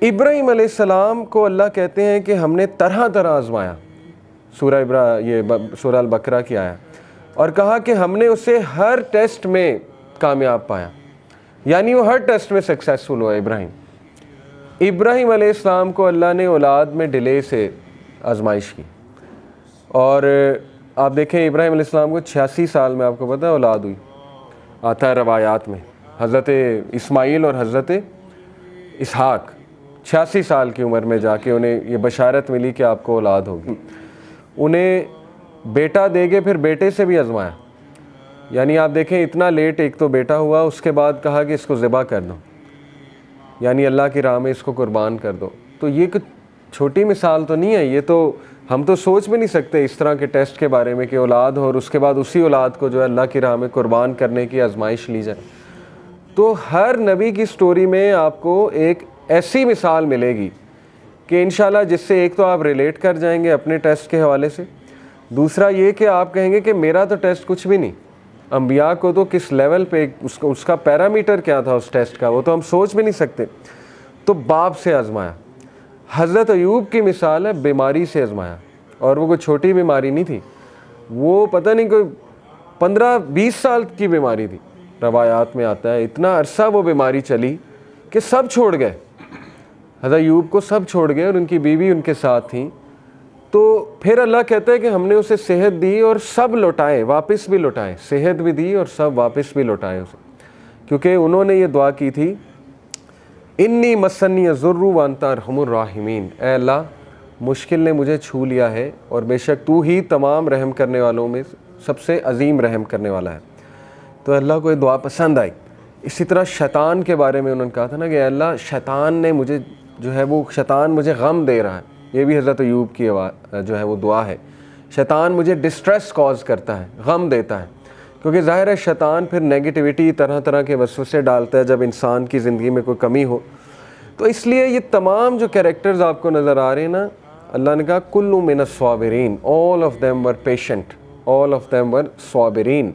ابراہیم علیہ السلام کو اللہ کہتے ہیں کہ ہم نے طرح طرح آزمایا، سورہ البقرہ کی آیا، اور کہا کہ ہم نے اسے ہر ٹیسٹ میں کامیاب پایا، یعنی وہ ہر ٹیسٹ میں سکسیسفل ہوا۔ ابراہیم علیہ السلام کو اللہ نے اولاد میں ڈیلے سے آزمائش کی، اور آپ دیکھیں ابراہیم علیہ السلام کو 86 سال میں آپ کو پتہ ہے اولاد ہوئی، آتا ہے روایات میں، حضرت اسماعیل اور حضرت اسحاق 86 سال کی عمر میں جا کے انہیں یہ بشارت ملی کہ آپ کو اولاد ہوگی۔ انہیں بیٹا دے کے پھر بیٹے سے بھی آزمایا، یعنی آپ دیکھیں اتنا لیٹ ایک تو بیٹا ہوا، اس کے بعد کہا کہ اس کو ذبح کر دو، یعنی اللہ کی راہ میں اس کو قربان کر دو۔ تو یہ کوئی چھوٹی مثال تو نہیں ہے، یہ تو ہم تو سوچ بھی نہیں سکتے اس طرح کے ٹیسٹ کے بارے میں کہ اولاد ہو اور اس کے بعد اسی اولاد کو جو ہے اللہ کی راہ میں قربان کرنے کی آزمائش لی جائے۔ تو ہر نبی کی سٹوری میں آپ کو ایک ایسی مثال ملے گی کہ انشاءاللہ جس سے ایک تو آپ ریلیٹ کر جائیں گے اپنے ٹیسٹ کے حوالے سے، دوسرا یہ کہ آپ کہیں گے کہ میرا تو ٹیسٹ کچھ بھی نہیں، انبیاء کو تو کس لیول پہ اس کا پیرامیٹر کیا تھا اس ٹیسٹ کا، وہ تو ہم سوچ بھی نہیں سکتے۔ تو باپ سے آزمایا، حضرت ایوب کی مثال ہے بیماری سے آزمایا، اور وہ کوئی چھوٹی بیماری نہیں تھی، وہ پتہ نہیں کوئی 15-20 سال کی بیماری تھی، روایات میں آتا ہے اتنا عرصہ وہ بیماری چلی کہ سب چھوڑ گئے، حضرت ایوب کو سب چھوڑ گئے اور ان کی بیوی ان کے ساتھ تھیں۔ تو پھر اللہ کہتا ہے کہ ہم نے اسے صحت دی اور سب لوٹائے، واپس بھی لوٹائے، صحت بھی دی اور سب واپس بھی لوٹائے اسے، کیونکہ انہوں نے یہ دعا کی تھی انی مسنی الضر وانت ارحم الراحمین، اے اللہ مشکل نے مجھے چھو لیا ہے اور بے شک تو ہی تمام رحم کرنے والوں میں سب سے عظیم رحم کرنے والا ہے۔ تو اللہ کو یہ دعا پسند آئی۔ اسی طرح شیطان کے بارے میں انہوں نے کہا تھا نا کہ اے اللہ شیطان نے مجھے جو ہے وہ شیطان مجھے غم دے رہا ہے، یہ بھی حضرت ایوب کی جو ہے وہ دعا ہے، شیطان مجھے ڈسٹریس کاز کرتا ہے، غم دیتا ہے، کیونکہ ظاہر ہے شیطان پھر نیگیٹیوٹی طرح طرح کے وسوسے ڈالتا ہے جب انسان کی زندگی میں کوئی کمی ہو۔ تو اس لیے یہ تمام جو کیریکٹرز آپ کو نظر آ رہے ہیں نا، اللہ نے کہا کل من الصابرین، all of them were patient, all of them were Sabireen.